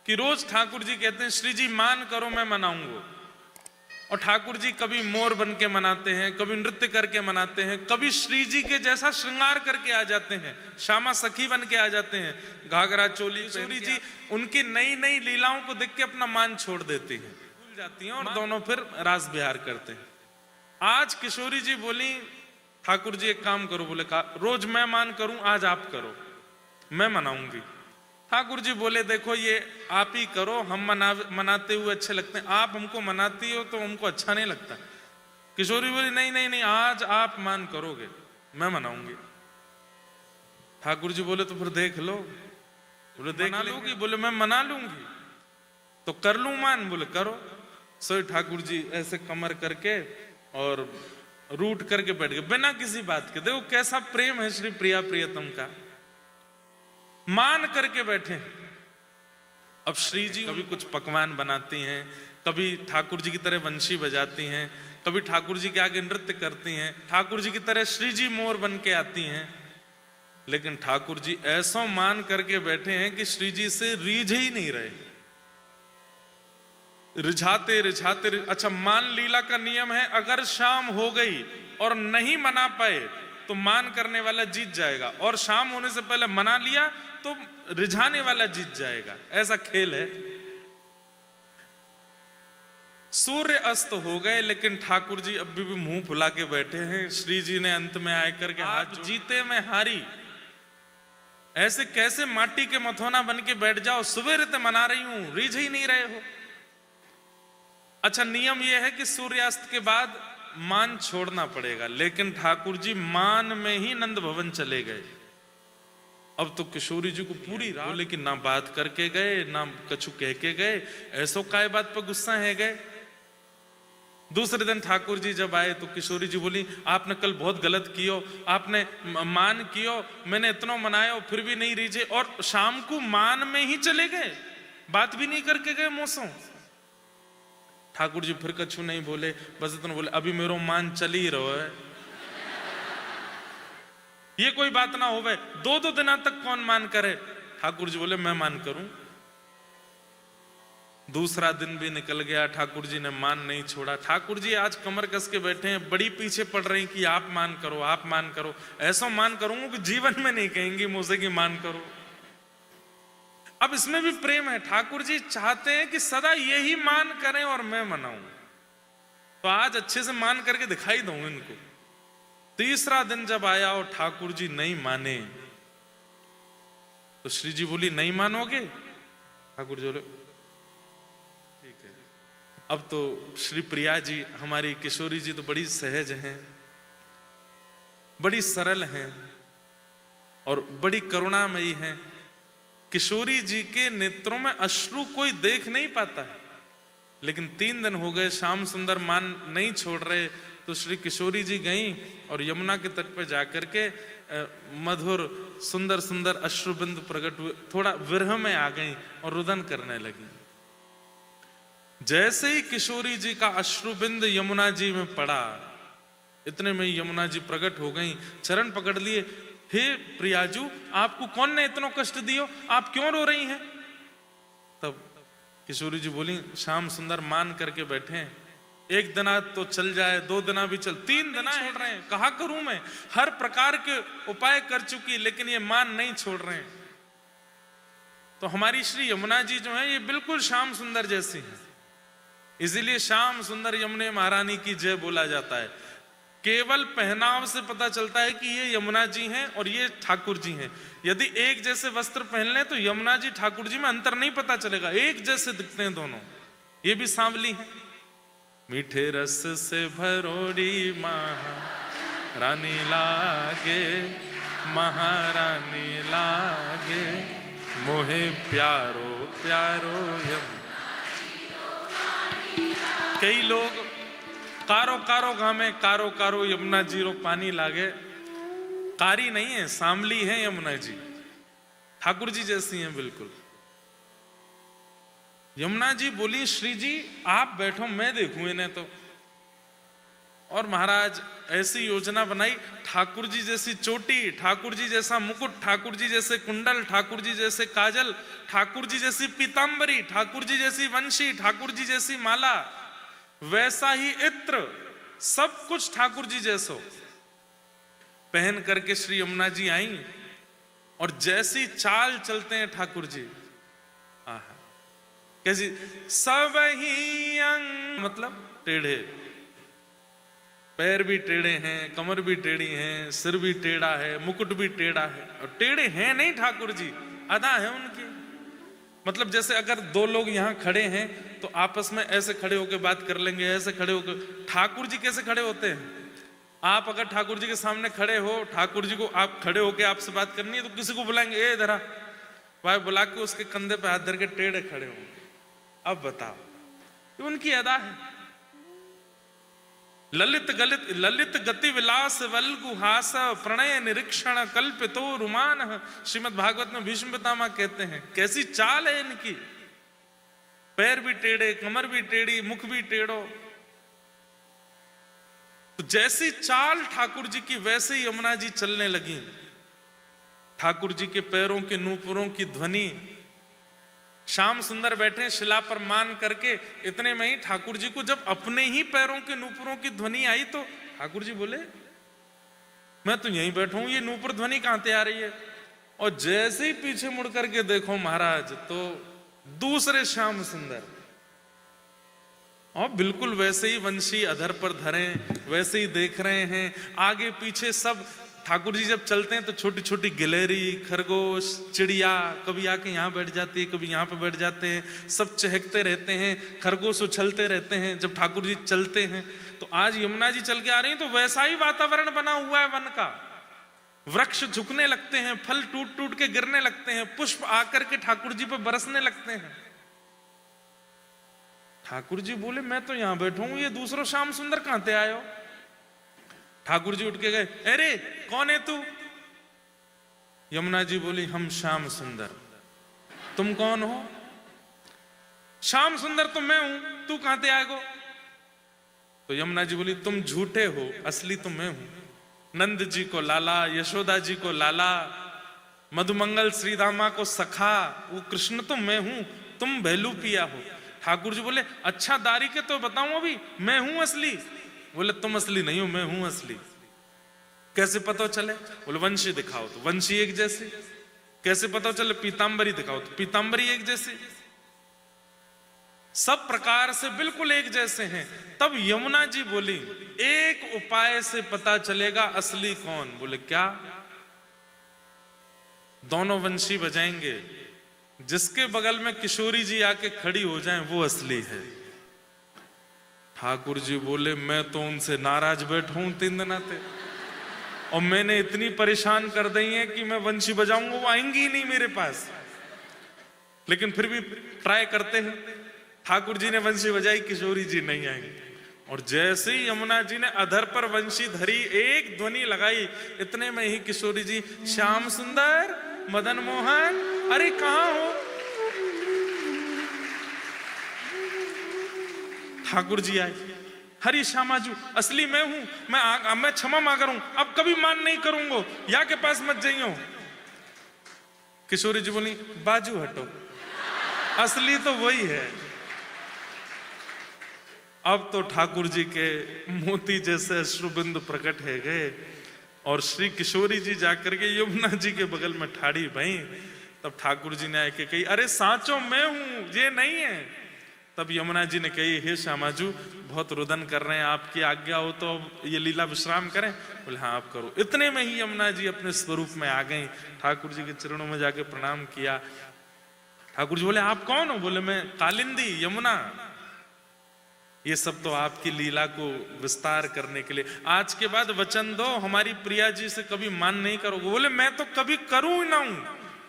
कि रोज ठाकुर जी कहते हैं श्री जी मान करो मैं मनाऊंगा। और ठाकुर जी कभी मोर बन के मनाते हैं, कभी नृत्य करके मनाते हैं, कभी श्री जी के जैसा श्रृंगार करके आ जाते हैं, श्यामा सखी बन के आ जाते हैं, घाघरा चोली। सूरी जी उनकी नई नई लीलाओं को देख के अपना मान छोड़ देती हैं, भूल जाती हैं और दोनों फिर रास बिहार करते हैं। आज किशोरी जी बोली ठाकुर जी एक काम करो, बोले रोज मैं मान करूं, आज आप करो, मैं मनाऊंगी। ठाकुर जी बोले देखो ये आप ही करो, हम मनाते हुए अच्छे लगते हैं, आप हमको मनाती हो तो हमको अच्छा नहीं लगता। किशोरी बोली नहीं नहीं नहीं, आज आप मान करोगे, मैं मनाऊंगी। ठाकुर जी बोले तो फिर देख लो। बोले देख लोगी? बोले मैं मना लूंगी, तो कर लूं मान? बोले करो। सो ठाकुर जी ऐसे कमर करके और रूट करके बैठ गए बिना किसी बात के। देखो कैसा प्रेम है श्री प्रिया प्रियतम का, मान करके बैठे। अब श्री जी कभी कुछ पकवान बनाती हैं, कभी ठाकुर जी की तरह बंशी बजाती हैं, कभी ठाकुर जी के आगे नृत्य करती हैं, ठाकुर जी की तरह श्री जी मोर बन के आती हैं। लेकिन ठाकुर जी ऐसा मान करके बैठे हैं कि श्री जी से रीझ ही नहीं रहे, रिझाते रिझाते। अच्छा, मान लीला का नियम है, अगर शाम हो गई और नहीं मना पाए तो मान करने वाला जीत जाएगा, और शाम होने से पहले मना लिया तो रिझाने वाला जीत जाएगा। ऐसा खेल है। सूर्य अस्त हो गए लेकिन ठाकुर जी अभी भी मुंह फुला के बैठे हैं। श्री जी ने अंत में आकर के हाथ जीते में हारी, ऐसे कैसे माटी के मथोना बन के बैठ जाओ, सुबह रहते मना रही हूं, रीझ ही नहीं रहे हो। अच्छा, नियम यह है कि सूर्यास्त के बाद मान छोड़ना पड़ेगा, लेकिन ठाकुर जी मान में ही नंद भवन चले गए। अब तो किशोरी जी को पूरी रात बोले कि ना बात करके गए, ना कछु कह के गए, ऐसो काय बात पर गुस्सा है गए। दूसरे दिन ठाकुर जी जब आए तो किशोरी जी बोली आपने कल बहुत गलत कियो, आपने मान कियो, मैंने इतना मनाया फिर भी नहीं रीझे, और शाम को मान में ही चले गए, बात भी नहीं करके गए मौसों। ठाकुर जी फिर कछु नहीं बोले, बस इतना बोले अभी मेरो मान चल ही रहो है, ये कोई बात ना हो गए, दो दो दिनों तक कौन मान करे। ठाकुर जी बोले मैं मान करूं। दूसरा दिन भी निकल गया, ठाकुर जी ने मान नहीं छोड़ा। ठाकुर जी आज कमर कस के बैठे हैं, बड़ी पीछे पड़ रही कि आप मान करो, आप मान करो। ऐसा मान करूंगा कि जीवन में नहीं कहेंगी मुझसे कि मान करो। अब इसमें भी प्रेम है, ठाकुर जी चाहते हैं कि सदा यही मान करें और मैं मनाऊं, तो आज अच्छे से मान करके दिखाई दूं इनको। तीसरा दिन जब आया और ठाकुर जी नहीं माने तो श्री जी बोली नहीं मानोगे? ठाकुर जी बोले ठीक है। अब तो श्री प्रिया जी हमारी किशोरी जी तो बड़ी सहज हैं, बड़ी सरल हैं और बड़ी करुणामयी हैं। किशोरी जी के नेत्रों में अश्रु कोई देख नहीं पाता है, लेकिन 3 दिन हो गए श्याम सुंदर मान नहीं छोड़ रहे, तो श्री किशोरी जी गईं और यमुना के तट पर जाकर के मधुर सुंदर सुंदर अश्रुबिंद प्रकट हुए, थोड़ा विरह में आ गईं और रुदन करने लगी। जैसे ही किशोरी जी का अश्रुबिंद यमुना जी में पड़ा, इतने में यमुना जी प्रकट हो गईं, चरण पकड़ लिए, हे प्रियाजू आपको कौन ने इतना कष्ट दियो, आप क्यों रो रही हैं? तब किशोरी जी बोली श्याम सुंदर मान करके बैठे हैं, 1 दिन तो चल जाए, 2 दिन भी चल, 3 दिन छोड़ रहे हैं, कहा करूं मैं, हर प्रकार के उपाय कर चुकी लेकिन ये मान नहीं छोड़ रहे हैं। तो हमारी श्री यमुना जी जो है ये बिल्कुल श्याम सुंदर जैसी है, इसीलिए श्याम सुंदर यमुने महारानी की जय बोला जाता है। केवल पहनाव से पता चलता है कि ये यमुना जी हैं और ये ठाकुर जी हैं। यदि एक जैसे वस्त्र पहन लें तो यमुना जी ठाकुर जी में अंतर नहीं पता चलेगा, एक जैसे दिखते हैं दोनों। ये भी सांवली है। मीठे रस से भरोड़ी महारानी लागे, महारानी लागे, मोहे प्यारो प्यारो यमुना। कई लोग कारो कारो घामे, कारो कारो यमुना जी रो पानी लागे, कारी नहीं है, सांवली है यमुना जी, ठाकुर जी जैसी हैं बिल्कुल। यमुना जी बोली श्री जी आप बैठो, मैं देखूं इन्हें। तो और महाराज ऐसी योजना बनाई, ठाकुर जी जैसी चोटी, ठाकुर जी जैसा मुकुट, ठाकुर जी जैसे कुंडल, ठाकुर जी जैसे काजल, ठाकुर जी जैसी पीतांबरी, ठाकुर जी जैसी वंशी, ठाकुर जी जैसी माला, वैसा ही इत्र, सब कुछ ठाकुर जी जैसो पहन करके श्री यमुना जी आई। और जैसी चाल चलते हैं ठाकुर जी, आहा कैसी, सब ही अंग मतलब टेढ़े, पैर भी टेढ़े हैं, कमर भी टेढ़ी है, सिर भी टेढ़ा है, मुकुट भी टेढ़ा है। और टेढ़े हैं नहीं ठाकुर जी, अदा है उनकी। मतलब जैसे अगर दो लोग यहाँ खड़े हैं तो आपस में ऐसे खड़े होकर बात कर लेंगे, ऐसे खड़े होकर। ठाकुर जी कैसे खड़े होते हैं? आप अगर ठाकुर जी के सामने खड़े हो, ठाकुर जी को आप खड़े होकर आपसे बात करनी है तो किसी को बुलाएंगे, ए धरा भाई, बुला के उसके कंधे पे हाथ धर के टेढ़े खड़े होंगे। अब बताओ, ये उनकी अदा है। ललित गति विलास वल्गुहास प्रणय निरीक्षण कल्पितो रुमान। श्रीमद् भागवत में भीष्म पितामह कहते हैं कैसी चाल है इनकी, पैर भी टेढ़े, कमर भी टेढ़ी, मुख भी टेढ़ो। तो जैसी चाल ठाकुर जी की वैसे ही यमुना जी चलने लगी। ठाकुर जी के पैरों के नूपुरों की ध्वनि, श्याम सुंदर बैठे शिला पर मान करके, इतने में ही ठाकुर जी को जब अपने ही पैरों के नूपुरों की ध्वनि आई तो ठाकुर जी बोले मैं तो यहीं बैठा हूं, ये नूपुर ध्वनि कहां से आ रही है? और जैसे ही पीछे मुड़ करके देखो महाराज तो दूसरे श्याम सुंदर, और बिल्कुल वैसे ही वंशी अधर पर धरे, वैसे ही देख रहे हैं आगे पीछे सब। ठाकुर जी जब चलते हैं तो छोटी छोटी गिलहरी, खरगोश, चिड़िया कभी आके यहाँ बैठ जाती है, कभी यहाँ पे बैठ जाते हैं, सब चहकते रहते हैं, खरगोश उछलते रहते हैं जब ठाकुर जी चलते हैं। तो आज यमुना जी चल के आ रही हैं तो वैसा ही वातावरण बना हुआ है वन का। वृक्ष झुकने लगते हैं, फल टूट टूट के गिरने लगते हैं, पुष्प आकर के ठाकुर जी पे बरसने लगते हैं। ठाकुर जी बोले मैं तो यहां बैठा हूं, ये दूसरा श्याम सुंदर कहां से आयो? ठाकुर जी उठ के गए, अरे कौन है तू? यमुना जी बोली हम श्याम सुंदर। तुम कौन हो? श्याम सुंदर तो मैं हूं, तू कहां से आएगो? तो यमुना जी बोली तुम झूठे हो, असली तो मैं हूं। नंद जी को लाला, यशोदा जी को लाला, मधुमंगल श्रीदामा को सखा, वो कृष्ण तो मैं हूं, तुम भैलू पिया हो। ठाकुर जी बोले अच्छा दारी के तो बताऊं अभी, मैं हूं असली। बोले तुम असली नहीं हो, मैं हूं असली। कैसे पता चले? बोले वंशी दिखाओ तो वंशी एक जैसे। कैसे पता चले? पीतांबरी दिखाओ तो पीतांबरी एक जैसे। सब प्रकार से बिल्कुल एक जैसे हैं। तब यमुना जी बोली एक उपाय से पता चलेगा असली कौन। बोले क्या? दोनों वंशी बजाएंगे, जिसके बगल में किशोरी जी आके खड़ी हो जाएं वो असली है। ठाकुर जी बोले मैं तो उनसे नाराज बैठा हूं 3 दिन आते, और मैंने इतनी परेशान कर दी है कि मैं वंशी बजाऊंगा वो आएंगी ही नहीं मेरे पास। लेकिन फिर भी ट्राई करते हैं। ठाकुर जी ने वंशी बजाई, किशोरी जी नहीं आएंगे। और जैसे ही यमुना जी ने अधर पर वंशी धरी, एक ध्वनि लगाई, इतने में ही किशोरी जी श्याम सुंदर, मदन मोहन, अरे कहां हो? ठाकुर जी आए, हरी श्यामाजू असली मैं हूं, मैं क्षमा मांग रहा हूं, अब कभी मान नहीं करूंगा, या के पास मत जाइयो। किशोरी जी बोली बाजू हटो, असली तो वही है। अब तो ठाकुर जी के मोती जैसे अश्रुबिंदु प्रकट है गए, और श्री किशोरी जी जाकर के यमुना जी के बगल में ठाड़ी भाई। तब ठाकुर जी ने आके कही अरे सांचो मैं हूं, ये नहीं है। तब यमुना जी ने कही हे श्यामाजू बहुत रुदन कर रहे हैं, आपकी आज्ञा हो तो ये लीला विश्राम करें। बोले हाँ आप करो। इतने में ही यमुना जी अपने स्वरूप में आ गई, ठाकुर जी के चरणों में जाके प्रणाम किया। ठाकुर जी बोले आप कौन हो? बोले मैं कालिंदी यमुना। ये सब तो आपकी लीला को विस्तार करने के लिए। आज के बाद वचन दो हमारी प्रिया जी से कभी मान नहीं करोगे। बोले मैं तो कभी करूं ही ना हूं,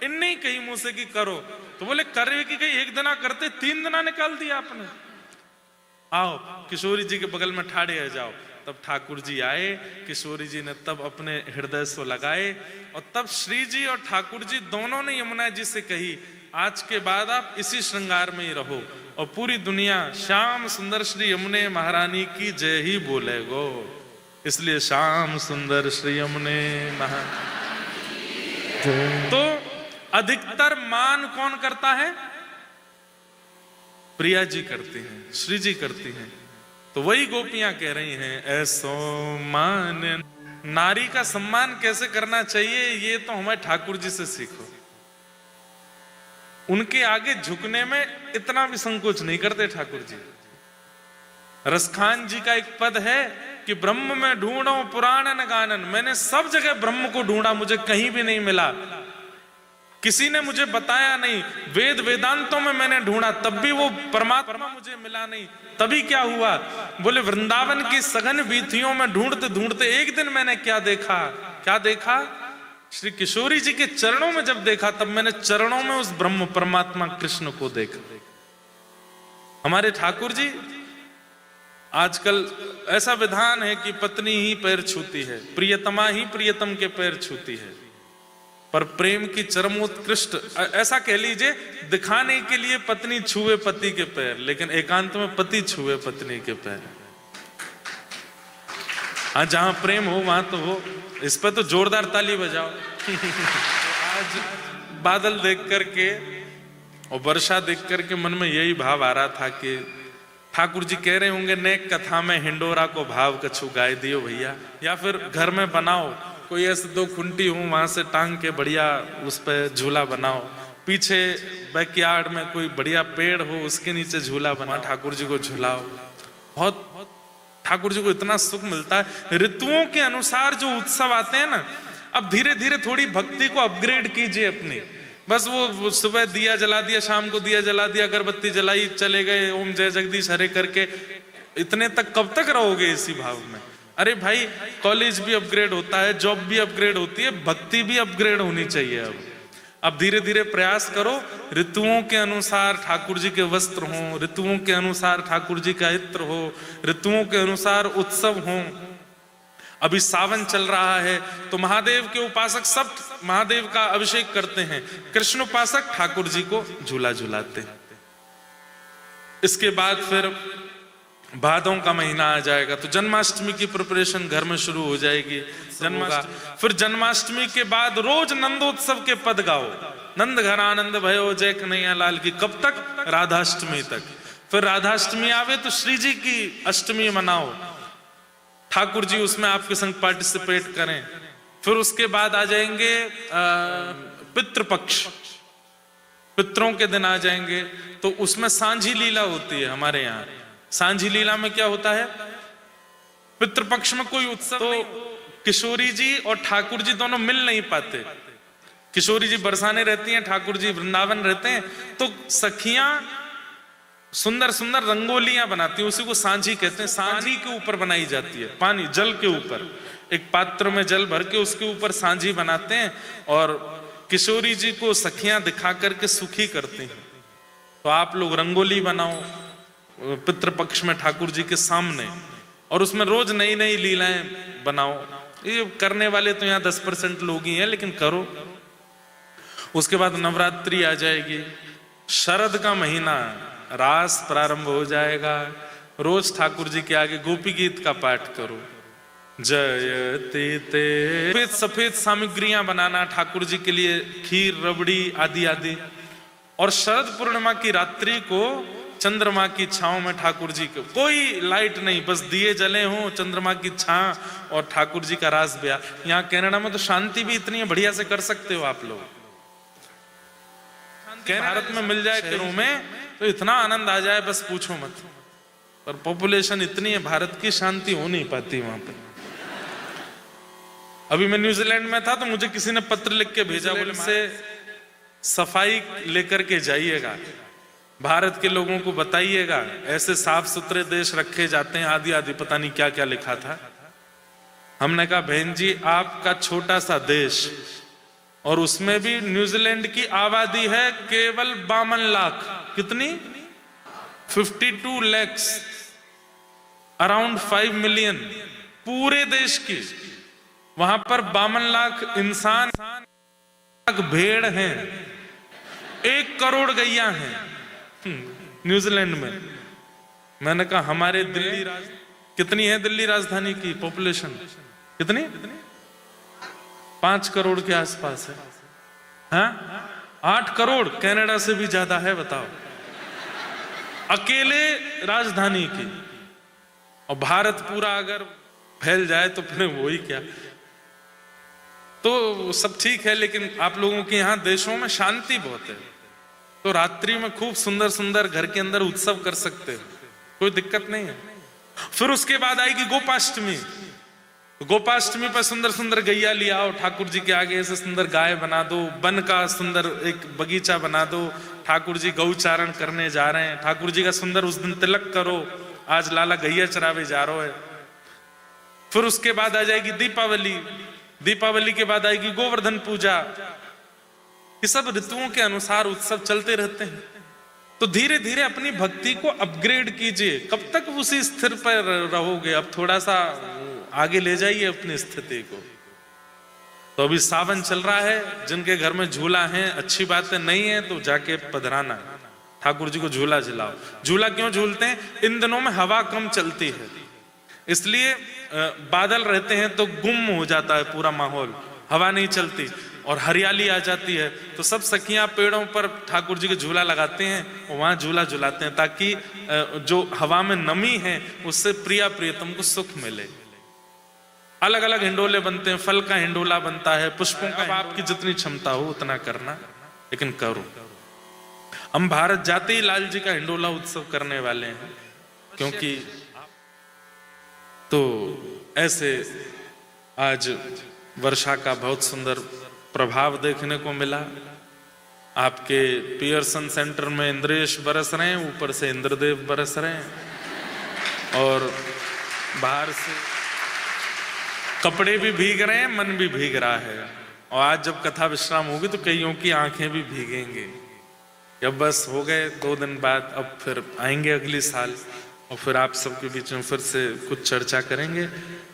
इनने ही कही मुझसे कि करो। तो बोले करे कि कहीं 1 दिना करते 3 दिना निकाल दिया आपने। आओ किशोरी जी के बगल में ठाड़े आ जाओ। तब ठाकुर जी आए, किशोरी जी ने तब अपने हृदय से लगाए, और तब श्री जी और ठाकुर जी दोनों ने यमुना जी से कही आज के बाद आप इसी श्रृंगार में ही रहो। और पूरी दुनिया श्याम सुंदर श्री यमुने महारानी की जय ही बोलेगो। इसलिए श्याम सुंदर श्री यमुने महारानी। तो अधिकतर मान कौन करता है? प्रिया जी करती हैं, श्री जी करती हैं। तो वही गोपियां कह रही हैं, ऐसो मान। नारी का सम्मान कैसे करना चाहिए ये तो हमें ठाकुर जी से सीखो। उनके आगे झुकने में इतना भी संकोच नहीं करते ठाकुर जी। रसखान जी का एक पद है कि ब्रह्म में ढूंढो पुराणन गानन। मैंने सब जगह ब्रह्म को ढूंढा, मुझे कहीं भी नहीं मिला, किसी ने मुझे बताया नहीं। वेद वेदांतों में मैंने ढूंढा, तब भी वो परमात्मा मुझे मिला नहीं। तभी क्या हुआ? बोले वृंदावन की सघन वीथियों में ढूंढते ढूंढते एक दिन मैंने क्या देखा? क्या देखा? श्री किशोरी जी के चरणों में जब देखा, तब मैंने चरणों में उस ब्रह्म परमात्मा कृष्ण को देखा। हमारे ठाकुर जी, आजकल ऐसा विधान है कि पत्नी ही पैर छूती है, प्रियतमा ही प्रियतम के पैर छूती है, पर प्रेम की चरमोत्कृष्ट, ऐसा कह लीजिए, दिखाने के लिए पत्नी छुए पति के पैर, लेकिन एकांत में पति छुए पत्नी के पैर। हाँ, जहां प्रेम हो वहां तो हो। इस पर तो जोरदार ताली बजाओ। आज बादल देख करके और वर्षा देख करके मन में यही भाव आ रहा था कि ठाकुर जी कह रहे होंगे, नेक कथा में हिंडोरा को भाव कछु गाय दियो भैया। या फिर घर में बनाओ कोई ऐसे 2 खुंटी हो, वहां से टांग के बढ़िया उस पर झूला बनाओ। पीछे बैकयार्ड में कोई बढ़िया पेड़ हो, उसके नीचे झूला बना, ठाकुर जी को झूलाओ। बहुत ठाकुर जी को इतना सुख मिलता है। ऋतुओं के अनुसार जो उत्सव आते हैं ना, अब धीरे धीरे थोड़ी भक्ति को अपग्रेड कीजिए अपनी। बस वो सुबह दिया जला दिया, शाम को दिया जला दिया, अगरबत्ती जलाई, चले गए, ओम जय जगदीश हरे करके। इतने तक कब तक रहोगे इसी भाव में? अरे भाई, कॉलेज भी अपग्रेड होता है, जॉब भी अपग्रेड होती है, भक्ति भी अपग्रेड होनी चाहिए। अब धीरे धीरे प्रयास करो, ऋतुओं के अनुसार ठाकुर जी के वस्त्र हो, ऋतुओं के अनुसार ठाकुर जी का इत्र हो, ऋतुओं के अनुसार उत्सव हो। अभी सावन चल रहा है तो महादेव के उपासक सब महादेव का अभिषेक करते हैं, कृष्ण उपासक ठाकुर जी को झूला झूलाते हैं। इसके बाद फिर भादों का महीना आ जाएगा तो जन्माष्टमी की प्रिपरेशन घर में शुरू हो जाएगी। फिर जन्माष्टमी के बाद रोज नंदोत्सव के पद गाओ, नंद घर आनंद भयो जय कन्हैया लाल की। कब तक? राधाष्टमी तक। फिर राधाष्टमी आवे तो श्री जी की अष्टमी मनाओ, ठाकुर जी उसमें आपके संग पार्टिसिपेट करें। फिर उसके बाद आ जाएंगे पितृपक्ष, पितरों के दिन आ जाएंगे, तो उसमें सांझी लीला होती है हमारे यहाँ। सांझी लीला में क्या होता है? पितृपक्ष में कोई उत्सव तो किशोरी जी और ठाकुर जी दोनों मिल नहीं पाते। किशोरी जी बरसाने रहती हैं, ठाकुर जी वृंदावन रहते हैं, तो सखियां सुंदर सुंदर रंगोलियां बनाती हैं, उसी को सांझी कहते हैं। सांझी के ऊपर बनाई जाती है, पानी जल के ऊपर, एक पात्र में जल भर के उसके ऊपर सांझी बनाते हैं और किशोरी जी को सखियां दिखा करके सुखी करती हैं। तो आप लोग रंगोली बनाओ पितृपक्ष में ठाकुर जी के सामने, और उसमें रोज नई नई लीलाएं बनाओ। ये करने वाले तो यहाँ 10% लोग ही हैं, लेकिन करो। उसके बाद नवरात्रि आ जाएगी, शरद का महीना, रास प्रारंभ हो जाएगा। रोज ठाकुर जी के आगे गोपी गीत का पाठ करो, जयते ते। सफेद सफेद सामग्रियां बनाना ठाकुर जी के लिए, खीर रबड़ी आदि आदि। और शरद पूर्णिमा की रात्रि को चंद्रमा की छांव में ठाकुर जी को, कोई लाइट नहीं, बस दिए जले हों, चंद्रमा की छांव और ठाकुर जी का रास ब्याह। यहाँ कनाडा में तो शांति भी इतनी है, बढ़िया से कर सकते हो आप लोग। भारत में मिल जाए शहरों में तो इतना आनंद आ जाए, बस पूछो मत। पर पॉपुलेशन इतनी है, भारत की शांति हो नहीं पाती वहां पर। अभी मैं न्यूजीलैंड में था तो मुझे किसी ने पत्र लिख के भेजा, बोले से सफाई लेकर के जाइएगा, भारत के लोगों को बताइएगा, ऐसे साफ सुथरे देश रखे जाते हैं, आदि आदि, पता नहीं क्या क्या लिखा था। हमने कहा बहन जी, आपका छोटा सा देश, और उसमें भी न्यूजीलैंड की आबादी है केवल 52 लाख। कितनी? 52 lakhs, अराउंड 5 मिलियन पूरे देश की। वहां पर 52 लाख इंसान, भेड़ हैं, 1 करोड़ गैया हैं। न्यूजीलैंड में। मैंने कहा हमारे दिल्ली कितनी है दिल्ली राजधानी की पॉपुलेशन? कितनी? 5 करोड़ के आसपास है। हाँ 8 करोड़, कनाडा से भी ज्यादा है, बताओ, अकेले राजधानी की। और भारत पूरा अगर फैल जाए तो फिर वही क्या। तो सब ठीक है, लेकिन आप लोगों के यहाँ देशों में शांति बहुत है, तो रात्रि में खूब सुंदर सुंदर घर के अंदर उत्सव कर सकते हो, कोई दिक्कत नहीं है। फिर उसके बाद आएगी गोपाष्टमी। गोपाष्टमी पर सुंदर सुंदर गैया ले आओ, ठाकुर जी के आगे ऐसे सुंदर गाय बना दो, वन का सुंदर एक बगीचा बना दो, ठाकुर जी गौचारण करने जा रहे हैं, ठाकुर जी का सुंदर उस दिन तिलक करो, आज लाला गैया चरावे जा रहे है। फिर उसके बाद आ जाएगी दीपावली, दीपावली के बाद आएगी गोवर्धन पूजा। ये सब ऋतुओं के अनुसार उत्सव चलते रहते हैं। तो धीरे धीरे अपनी भक्ति को अपग्रेड कीजिए। कब तक उसी स्थिर पर रहोगे? अब थोड़ा सा आगे ले जाइए अपनी स्थिति को। तो अभी सावन चल रहा है, जिनके घर में झूला है अच्छी बात है, नहीं है तो जाके पधराना, ठाकुर जी को झूला झुलाओ। झूला क्यों झूलते हैं? इन दिनों में हवा कम चलती है, इसलिए बादल रहते हैं तो गुम हो जाता है पूरा माहौल, हवा नहीं चलती और हरियाली आ जाती है। तो सब सखियां पेड़ों पर ठाकुर जी के झूला लगाते हैं और वहां झूला झुलाते हैं, ताकि जो हवा में नमी है उससे प्रिया प्रियतम को सुख मिले। अलग अलग हिंडोले बनते हैं, फल का हिंडोला बनता है, पुष्पों का। आपकी जितनी क्षमता हो उतना करना, लेकिन करो। हम भारत जाते ही लाल जी का हिंडोला उत्सव करने वाले हैं, क्योंकि तो ऐसे आज वर्षा का बहुत सुंदर प्रभाव देखने को मिला। आपके पियर्सन सेंटर में इंद्रेश बरस रहे हैं, ऊपर से इंद्रदेव बरस रहे हैं, और बाहर से कपड़े भी भीग रहे हैं, मन भी भीग रहा है। और आज जब कथा विश्राम होगी तो कईयों की आंखें भी भीगेंगे। अब बस हो गए 2 दिन बाद, अब फिर आएंगे अगली साल और फिर आप सबके बीच में फिर से कुछ चर्चा करेंगे।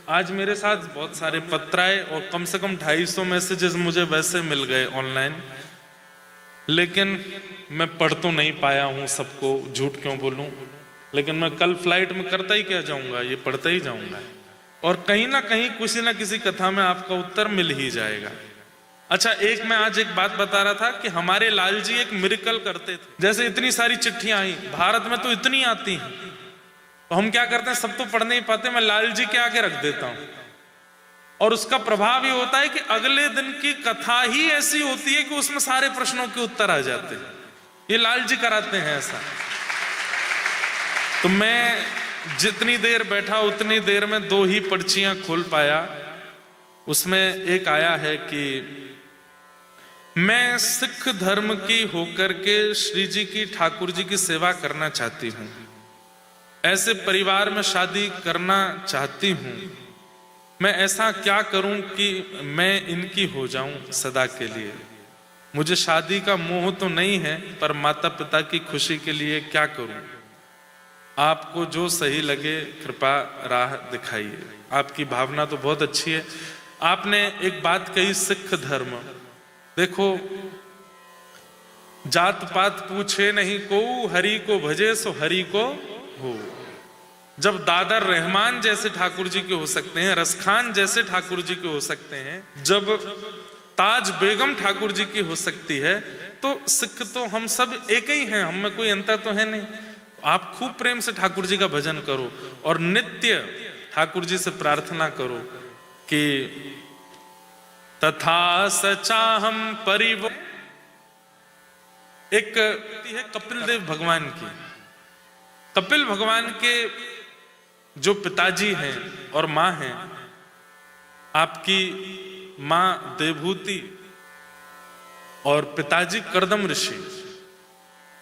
आज मेरे साथ बहुत सारे पत्र आए और कम से कम 250 मैसेजेस मुझे वैसे मिल गए ऑनलाइन, लेकिन मैं पढ़ तो नहीं पाया हूँ सबको, झूठ क्यों बोलूं। लेकिन मैं कल फ्लाइट में करता ही क्या जाऊंगा, ये पढ़ता ही जाऊंगा, और कहीं ना कहीं किसी ना किसी कथा में आपका उत्तर मिल ही जाएगा। अच्छा, मैं आज एक बात बता रहा था कि हमारे लाल जी एक मिरेकल करते थे। जैसे इतनी सारी चिट्ठियां आई, भारत में तो इतनी आती हैं, तो हम क्या करते हैं, सब तो पढ़ नहीं पाते, मैं लाल जी के आगे रख देता हूं, और उसका प्रभाव ये होता है कि अगले दिन की कथा ही ऐसी होती है कि उसमें सारे प्रश्नों के उत्तर आ जाते हैं। ये लाल जी कराते हैं ऐसा। तो मैं जितनी देर बैठा उतनी देर में 2 ही पर्चियां खोल पाया। उसमें एक आया है कि मैं सिख धर्म की होकर के श्री जी की, ठाकुर जी की सेवा करना चाहती हूं, ऐसे परिवार में शादी करना चाहती हूं, मैं ऐसा क्या करूं कि मैं इनकी हो जाऊं सदा के लिए। मुझे शादी का मोह तो नहीं है, पर माता पिता की खुशी के लिए क्या करूं। आपको जो सही लगे कृपा राह दिखाइए। आपकी भावना तो बहुत अच्छी है। आपने एक बात कही, सिख धर्म। देखो, जात पात पूछे नहीं को, हरि को भजे सो हरि को हो। जब दादर रहमान जैसे ठाकुर जी के हो सकते हैं, रसखान जैसे ठाकुर जी के हो सकते हैं, जब ताज बेगम ठाकुर जी की हो सकती है, तो सिख तो हम सब एक ही हैं, हम में कोई अंतर तो है नहीं। आप खूब प्रेम से ठाकुर जी का भजन करो और नित्य ठाकुर जी से प्रार्थना करो कि तथा सचाहम परिव। एक है कपिल देव भगवान की। कपिल भगवान के जो पिताजी हैं और मां हैं, आपकी मां देवभूति और पिताजी करदम ऋषि।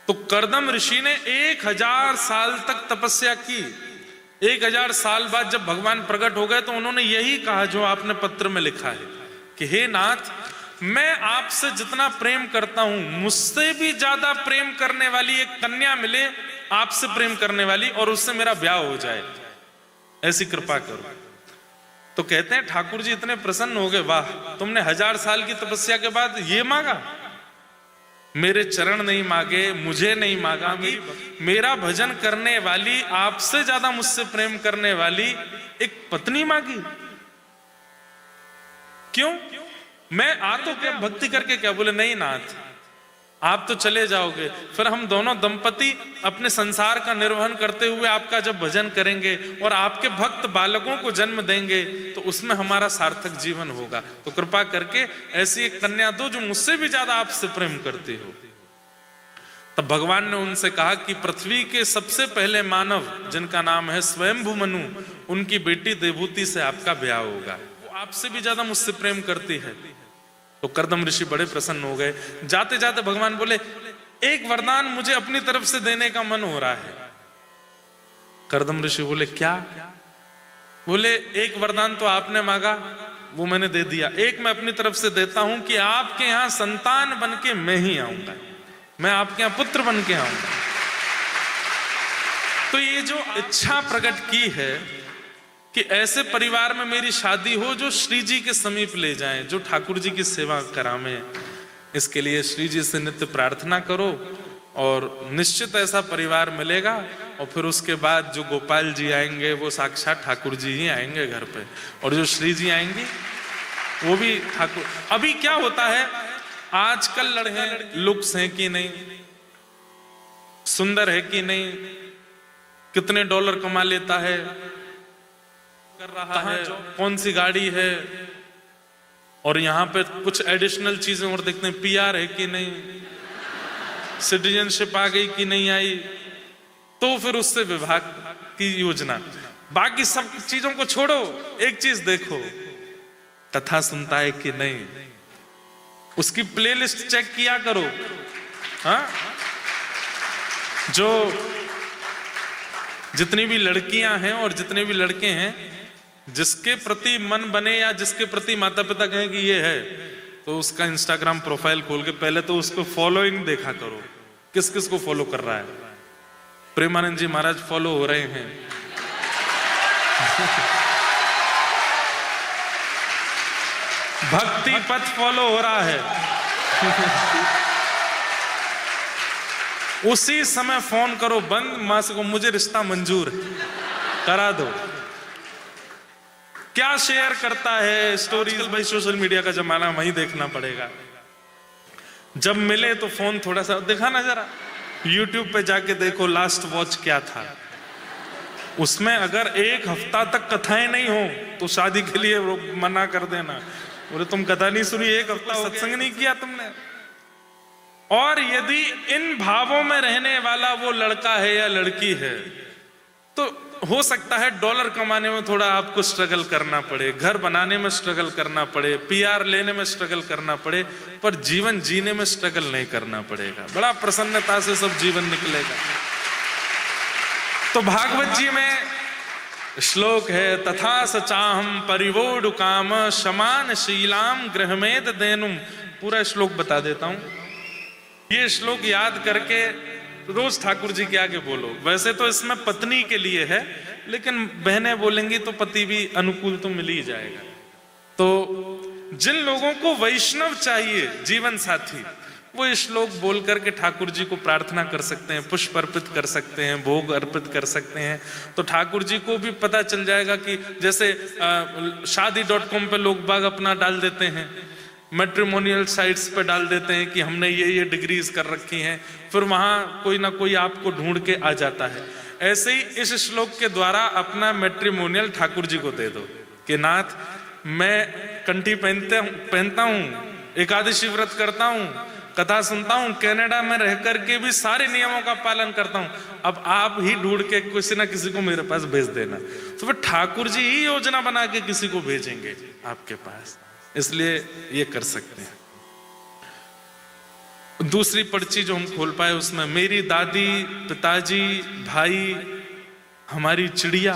तो करदम ऋषि ने 1000 साल तक तपस्या की। 1000 साल बाद जब भगवान प्रकट हो गए तो उन्होंने यही कहा जो आपने पत्र में लिखा है कि हे नाथ, मैं आपसे जितना प्रेम करता हूं, मुझसे भी ज्यादा प्रेम करने वाली एक कन्या मिले, आपसे प्रेम करने वाली, और उससे मेरा ब्याह हो जाए, ऐसी कृपा करो। तो कहते हैं ठाकुर जी इतने प्रसन्न हो गए, वाह, तुमने 1000 साल की तपस्या के बाद ये मांगा। मेरे चरण नहीं मांगे, मुझे नहीं मांगा, मेरा भजन करने वाली, आपसे ज्यादा मुझसे प्रेम करने वाली एक पत्नी मांगी। क्यों? मैं आ तो क्या भक्ति करके क्या? बोले नहीं नाथ, आप तो चले जाओगे, फिर हम दोनों दंपति अपने संसार का निर्वहन करते हुए आपका जब भजन करेंगे और आपके भक्त बालकों को जन्म देंगे तो उसमें हमारा सार्थक जीवन होगा। तो कृपा करके ऐसी एक कन्या दो जो मुझसे भी ज्यादा आपसे प्रेम करती हो। तब भगवान ने उनसे कहा कि पृथ्वी के सबसे पहले मानव जिनका नाम है स्वयंभू मनु, उनकी बेटी देवहूति से आपका ब्याह होगा। वो आपसे भी ज्यादा मुझसे प्रेम करती है। तो कर्दम ऋषि बड़े प्रसन्न हो गए। जाते जाते भगवान बोले, एक वरदान मुझे अपनी तरफ से देने का मन हो रहा है। कर्दम ऋषि बोले क्या? बोले एक वरदान तो आपने मांगा, वो मैंने दे दिया, एक मैं अपनी तरफ से देता हूं कि आपके यहां संतान बन के मैं ही आऊंगा, मैं आपके यहां पुत्र बन के आऊंगा। तो ये जो इच्छा प्रकट की है कि ऐसे परिवार में मेरी शादी हो जो श्री जी के समीप ले जाएं, जो ठाकुर जी की सेवा करावें, इसके लिए श्री जी से नित्य प्रार्थना करो और निश्चित ऐसा परिवार मिलेगा। और फिर उसके बाद जो गोपाल जी आएंगे वो साक्षात ठाकुर जी ही आएंगे घर पे, और जो श्री जी आएंगी वो भी ठाकुर। अभी क्या होता है, आजकल लड़के लुक्स हैं कि नहीं, सुंदर है कि नहीं, कितने डॉलर कमा लेता है, कर रहा है, कौन सी गाड़ी है, और यहां पे कुछ एडिशनल चीजें और देखते हैं, पीआर है कि नहीं, सिटीजनशिप आ गई कि नहीं आई, तो फिर उससे विवाह की योजना। बाकी सब चीजों को छोड़ो, एक चीज देखो, कथा सुनता है कि नहीं, उसकी प्लेलिस्ट चेक किया करो। हाँ, जो जितनी भी लड़कियां हैं और जितने भी लड़के हैं, जिसके प्रति मन बने या जिसके प्रति माता पिता कहें कि ये है, तो उसका इंस्टाग्राम प्रोफाइल खोल के पहले तो उसको फॉलोइंग देखा करो, किस किस को फॉलो कर रहा है। प्रेमानंद जी महाराज फॉलो हो रहे हैं, भक्ति पथ फॉलो हो रहा है, उसी समय फोन करो बंद, मां से को मुझे रिश्ता मंजूर है, करा दो। क्या शेयर करता है स्टोरीज, भाई सोशल मीडिया का जमाना, वहीं देखना पड़ेगा। जब मिले तो फोन थोड़ा सा दिखाना, जरा यूट्यूब पे जाके देखो लास्ट वॉच क्या था। उसमें अगर एक हफ्ता तक कथाएं नहीं हो तो शादी के लिए मना कर देना। बोले तुम कथा नहीं सुनी, एक हफ्ता सत्संग नहीं किया तुमने। और यदि इन भावों में रहने वाला वो लड़का है या लड़की है, तो हो सकता है डॉलर कमाने में थोड़ा आपको स्ट्रगल करना पड़े, घर बनाने में स्ट्रगल करना पड़े, पीआर लेने में स्ट्रगल करना पड़े, पर जीवन जीने में स्ट्रगल नहीं करना पड़ेगा। बड़ा प्रसन्नता से सब जीवन निकलेगा। तो भागवत जी में श्लोक है, तथा सचाहम परिवोडु काम शमान शीलाम गृहमेद देनुम। पूरा श्लोक बता देता हूं, ये श्लोक याद करके रोज ठाकुर जी के आगे बोलो। वैसे तो इसमें पत्नी के लिए है, लेकिन बहनें बोलेंगी तो पति भी अनुकूल तो मिल ही जाएगा। तो जिन लोगों को वैष्णव चाहिए जीवन साथी, वो इस श्लोक बोल करके ठाकुर जी को प्रार्थना कर सकते हैं, पुष्प अर्पित कर सकते हैं, भोग अर्पित कर सकते हैं। तो ठाकुर जी को भी पता चल जाएगा कि जैसे शादी.com पे लोग बाग अपना डाल देते हैं, मैट्रिमोनियल साइट्स पे डाल देते हैं कि हमने ये डिग्रीज कर रखी हैं, फिर वहां कोई ना कोई आपको ढूंढ के आ जाता है। ऐसे ही इस श्लोक के द्वारा अपना मैट्रिमोनियल ठाकुर जी को दे दो कि नाथ, मैं कंठी पहनता हूं, एकादशी व्रत करता हूं, कथा सुनता हूं, कनाडा में रह करके भी सारे नियमों का पालन करता हूं, अब आप ही ढूंढ के किसी ना किसी को मेरे पास भेज देना। तो फिर ठाकुर जी ही योजना बना के किसी को भेजेंगे आपके पास, इसलिए ये कर सकते हैं। दूसरी पर्ची जो हम खोल पाए उसमें मेरी दादी, पिताजी, भाई, हमारी चिड़िया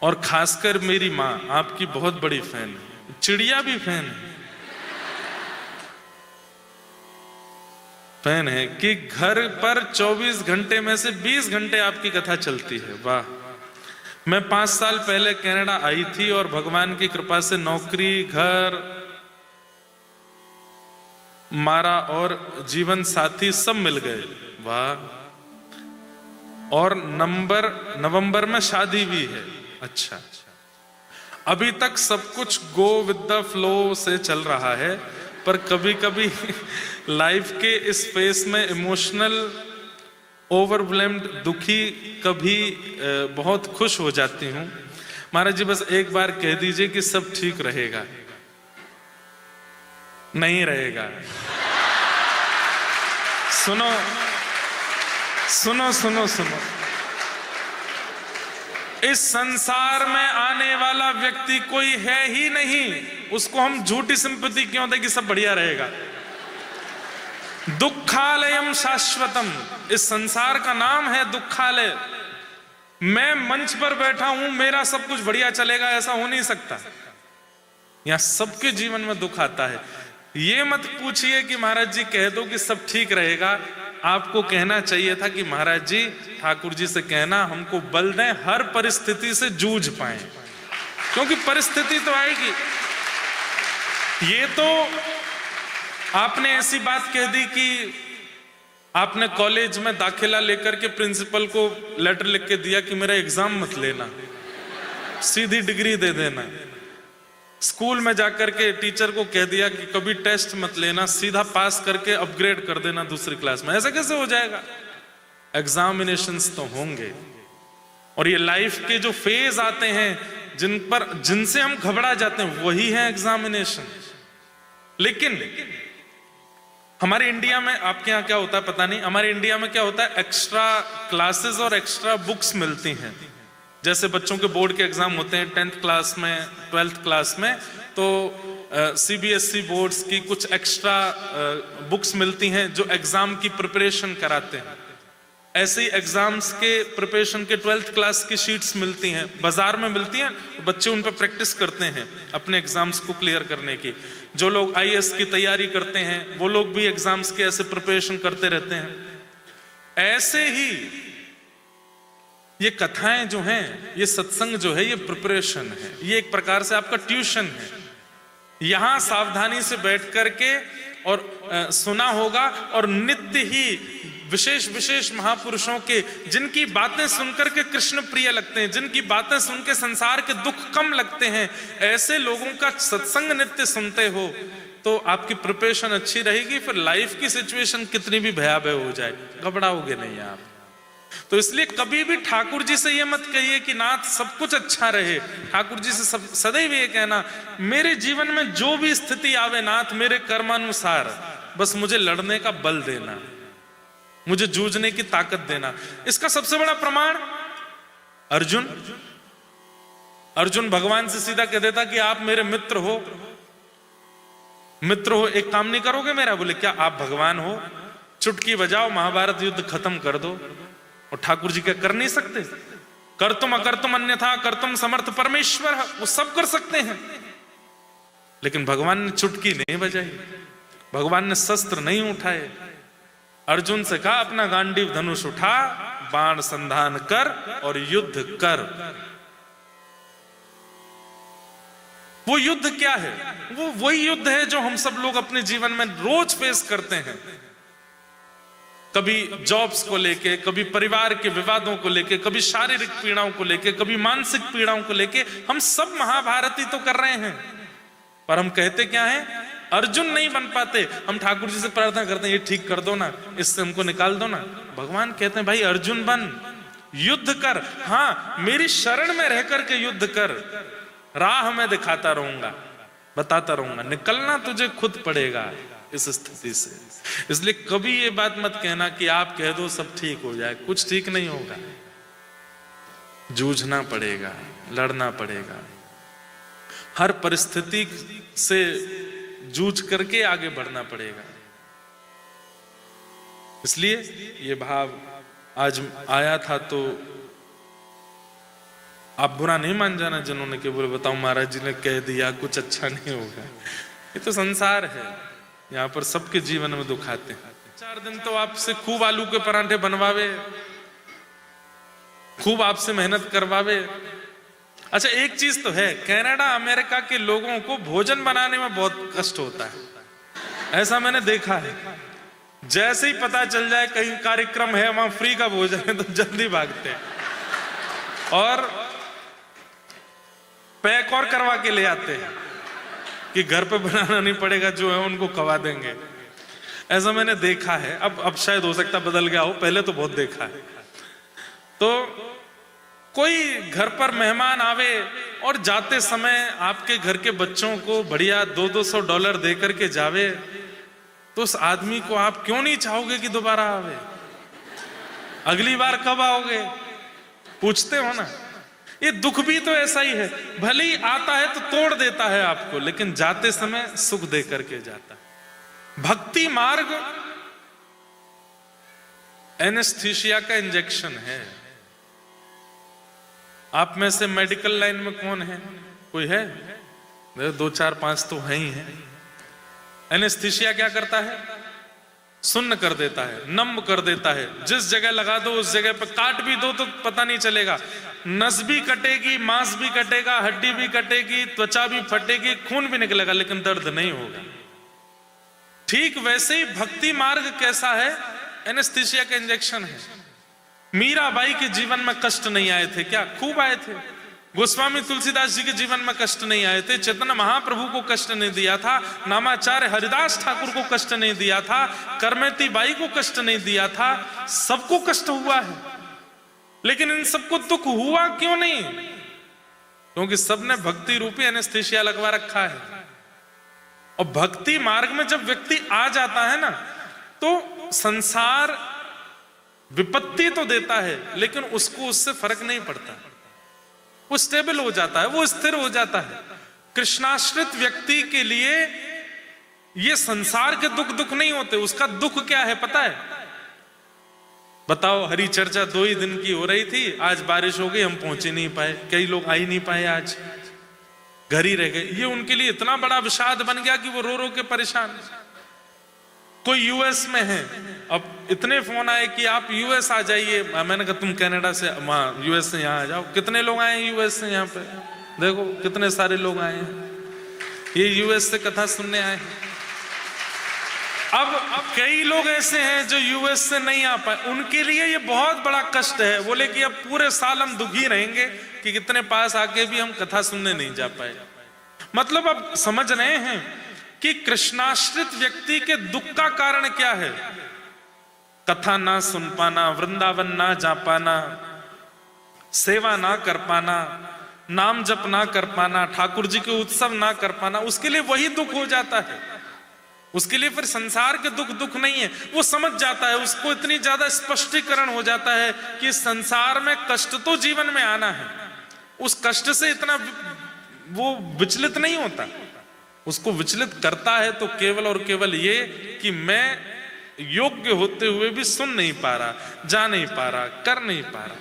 और खासकर मेरी माँ आपकी बहुत बड़ी फैन है। चिड़िया भी फैन है कि घर पर 24 घंटे में से 20 घंटे आपकी कथा चलती है। वाह। मैं 5 साल पहले कनाडा आई थी और भगवान की कृपा से नौकरी, घर, मारा और जीवन साथी सब मिल गए, वाह। और नवंबर में शादी भी है, अच्छा। अभी तक सब कुछ गो विद द फ्लो से चल रहा है, पर कभी कभी लाइफ के इस फेस में इमोशनल ओवरवेल्म्ड, दुखी, कभी बहुत खुश हो जाती हूँ। महाराज जी बस एक बार कह दीजिए कि सब ठीक रहेगा। नहीं रहेगा। सुनो सुनो सुनो सुनो, इस संसार में आने वाला व्यक्ति कोई है ही नहीं, उसको हम झूठी सिंपैथी क्यों दें कि सब बढ़िया रहेगा। दुखालयम शाश्वतम, इस संसार का नाम है दुखालय। मैं मंच पर बैठा हूं, मेरा सब कुछ बढ़िया चलेगा, ऐसा हो नहीं सकता। यहां सबके जीवन में दुख आता है। ये मत पूछिए कि महाराज जी कह दो कि सब ठीक रहेगा। आपको कहना चाहिए था कि महाराज जी ठाकुर जी से कहना हमको बल दें, हर परिस्थिति से जूझ पाएं, क्योंकि परिस्थिति तो आएगी। ये तो आपने ऐसी बात कह दी कि आपने कॉलेज में दाखिला लेकर के प्रिंसिपल को लेटर लिख के दिया कि मेरा एग्जाम मत लेना, सीधी डिग्री दे देना। स्कूल में जाकर के टीचर को कह दिया कि कभी टेस्ट मत लेना, सीधा पास करके अपग्रेड कर देना दूसरी क्लास में। ऐसा कैसे हो जाएगा? एग्जामिनेशंस तो होंगे, और ये लाइफ के जो फेज आते हैं जिनसे हम घबरा जाते हैं, वही है एग्जामिनेशन। लेकिन हमारे इंडिया में, आपके यहाँ क्या होता है पता नहीं, हमारे इंडिया में क्या होता है, एक्स्ट्रा क्लासेस और एक्स्ट्रा बुक्स मिलती हैं। जैसे बच्चों के बोर्ड के एग्जाम होते हैं 10th क्लास में, 12th क्लास में, तो CBSE बोर्ड्स की कुछ एक्स्ट्रा बुक्स मिलती हैं जो एग्जाम की प्रिपरेशन कराते हैं। ऐसे ही एग्जाम्स के प्रिपरेशन के 12th क्लास की शीट्स मिलती हैं, बाजार में मिलती हैं, बच्चे उन पर प्रैक्टिस करते हैं अपने एग्जाम्स को क्लियर करने की। जो लोग IAS की तैयारी करते हैं वो लोग भी एग्जाम्स के ऐसे प्रिपरेशन करते रहते हैं। ऐसे ही ये कथाएं जो हैं, ये सत्संग जो है, ये प्रिपरेशन है, ये एक प्रकार से आपका ट्यूशन है। यहां सावधानी से बैठ करके और सुना होगा, और नित्य ही विशेष विशेष महापुरुषों के, जिनकी बातें सुनकर के कृष्ण प्रिय लगते हैं, जिनकी बातें सुन के संसार के दुख कम लगते हैं, ऐसे लोगों का सत्संग नित्य सुनते हो तो आपकी प्रिपरेशन अच्छी रहेगी। फिर लाइफ की सिचुएशन कितनी भी भयावह हो जाए, घबराओगे नहीं आप। तो इसलिए कभी भी ठाकुर जी से ये मत कहिए कि नाथ सब कुछ अच्छा रहे। ठाकुर जी से सदैव ये कहना, मेरे जीवन में जो भी स्थिति आवे नाथ, मेरे कर्मानुसार बस मुझे लड़ने का बल देना, मुझे जूझने की ताकत देना। इसका सबसे बड़ा प्रमाण अर्जुन भगवान से सीधा कह देता कि आप मेरे मित्र हो, एक काम नहीं करोगे मेरा? बोले क्या आप भगवान हो? चुटकी बजाओ, महाभारत युद्ध खत्म कर दो। और ठाकुर जी क्या कर नहीं सकते? कर तुम अकर तुम अन्यथा कर तुम समर्थ परमेश्वर, वो सब कर सकते हैं। लेकिन भगवान ने चुटकी नहीं बजाई, भगवान ने शस्त्र नहीं उठाए। अर्जुन से कहा अपना गांडीव धनुष उठा, बाण संधान कर और युद्ध कर। वो युद्ध क्या है? वो वही युद्ध है जो हम सब लोग अपने जीवन में रोज फेस करते हैं। कभी जॉब्स को लेके, कभी परिवार के विवादों को लेके, कभी शारीरिक पीड़ाओं को लेके, कभी मानसिक पीड़ाओं को लेके। हम सब महाभारती तो कर रहे हैं, पर हम कहते क्या हैं? अर्जुन नहीं बन पाते। हम ठाकुर जी से प्रार्थना करते हैं ये ठीक कर दो ना, इससे हमको निकाल दो ना। भगवान कहते हैं भाई अर्जुन बन, युद्ध कर। हाँ, मेरी शरण में रह करके युद्ध कर, राह मैं दिखाता रहूंगा, बताता रहूंगा, निकलना तुझे खुद पड़ेगा इस स्थिति से। इसलिए कभी ये बात मत कहना कि आप कह दो सब ठीक हो जाए, कुछ ठीक नहीं होगा। जूझना पड़ेगा, लड़ना पड़ेगा, हर परिस्थिति से जूझ करके आगे बढ़ना पड़ेगा। इसलिए ये भाव आज आया था, तो आप बुरा नहीं मान जाना जिन्होंने के बोले बताओ महाराज जी ने कह दिया कुछ अच्छा नहीं होगा। ये तो संसार है, यहाँ पर सबके जीवन में दुख आते हैं। 4 दिन तो आपसे खूब आलू के परांठे बनवावे, खूब आपसे मेहनत करवावे। अच्छा एक चीज तो है, कनाडा अमेरिका के लोगों को भोजन बनाने में बहुत कष्ट होता है। ऐसा मैंने देखा है। जैसे ही पता चल जाए कहीं कार्यक्रम है, वहां फ्री का भोजन है, तो जल्दी भागते हैं और पैक और करवा के ले आते हैं कि घर पे बनाना नहीं पड़ेगा, जो है उनको खवा देंगे। ऐसा मैंने देखा है। अब शायद हो सकता बदल गया हो, पहले तो बहुत देखा है। तो कोई घर पर मेहमान आवे और जाते समय आपके घर के बच्चों को बढ़िया $200 दे करके जावे, तो उस आदमी को आप क्यों नहीं चाहोगे कि दोबारा आवे? अगली बार कब आओगे पूछते हो ना। ये दुख भी तो ऐसा ही है, भले ही आता है तो तोड़ देता है आपको, लेकिन जाते समय सुख दे करके जाता है। भक्ति मार्ग एनेस्थीसिया का इंजेक्शन है। आप में से मेडिकल लाइन में कौन है? कोई है? 2 4 5 तो है ही है। एनेस्थीसिया क्या करता है? सुन्न कर देता है, नम कर देता है। जिस जगह लगा दो उस जगह पर काट भी दो तो पता नहीं चलेगा। नस भी कटेगी, मांस भी कटेगा, हड्डी भी कटेगी, त्वचा भी फटेगी, खून भी निकलेगा, लेकिन दर्द नहीं होगा। ठीक वैसे ही भक्ति मार्ग कैसा है? एनेस्थीसिया का इंजेक्शन है। मीराबाई के जीवन में कष्ट नहीं आए थे क्या? खूब आए थे। गोस्वामी तुलसीदास जी के जीवन में कष्ट नहीं आए थे। चैतन्य महाप्रभु को कष्ट नहीं दिया था। नामाचार्य हरिदास ठाकुर को कष्ट नहीं दिया था। करमेती बाई को कष्ट नहीं दिया था। सबको कष्ट हुआ है, लेकिन इन सबको दुख हुआ क्यों नहीं? क्योंकि सबने भक्ति रूपी एनेस्थीसिया लगवा रखा है। और भक्ति मार्ग में जब व्यक्ति आ जाता है ना, तो संसार विपत्ति तो देता है, लेकिन उसको उससे फर्क नहीं पड़ता। वो स्टेबल हो जाता है, वो स्थिर हो जाता है। कृष्णाश्रित व्यक्ति के लिए ये संसार के दुख नहीं होते। उसका दुख क्या है पता है? बताओ, हरी चर्चा 2 ही दिन की हो रही थी, आज बारिश हो गई, हम पहुंच ही नहीं पाए, कई लोग आ ही नहीं पाए, आज घर ही रह गए। ये उनके लिए इतना बड़ा विषाद बन गया कि वो रो रो के परेशान। कोई यूएस में है, अब इतने फोन आए कि आप यूएस आ जाइए। मैंने कहा तुम कनाडा से, वहां यूएस से यहाँ आ जाओ। कितने लोग आए हैं यूएस से? यहाँ पे देखो कितने सारे लोग आए हैं, ये यूएस से कथा सुनने आए हैं। अब कई लोग ऐसे हैं जो यूएस से नहीं आ पाए, उनके लिए ये बहुत बड़ा कष्ट है। बोले कि अब पूरे साल हम दुखी रहेंगे कि कितने पास आके भी हम कथा सुनने नहीं जा पाए। मतलब अब समझ रहे हैं कि कृष्णाश्रित व्यक्ति के दुख का कारण क्या है? कथा ना सुन पाना, वृंदावन ना जा पाना, सेवा ना कर पाना, नाम जप ना कर पाना, ठाकुर जी के उत्सव ना कर पाना, उसके लिए वही दुख हो जाता है। उसके लिए फिर संसार के दुख नहीं है। वो समझ जाता है, उसको इतनी ज्यादा स्पष्टीकरण हो जाता है कि संसार में कष्ट तो जीवन में आना है। उस कष्ट से इतना वो विचलित नहीं होता। उसको विचलित करता है तो केवल और केवल ये कि मैं योग्य होते हुए भी सुन नहीं पा रहा, जा नहीं पा रहा, कर नहीं पा रहा।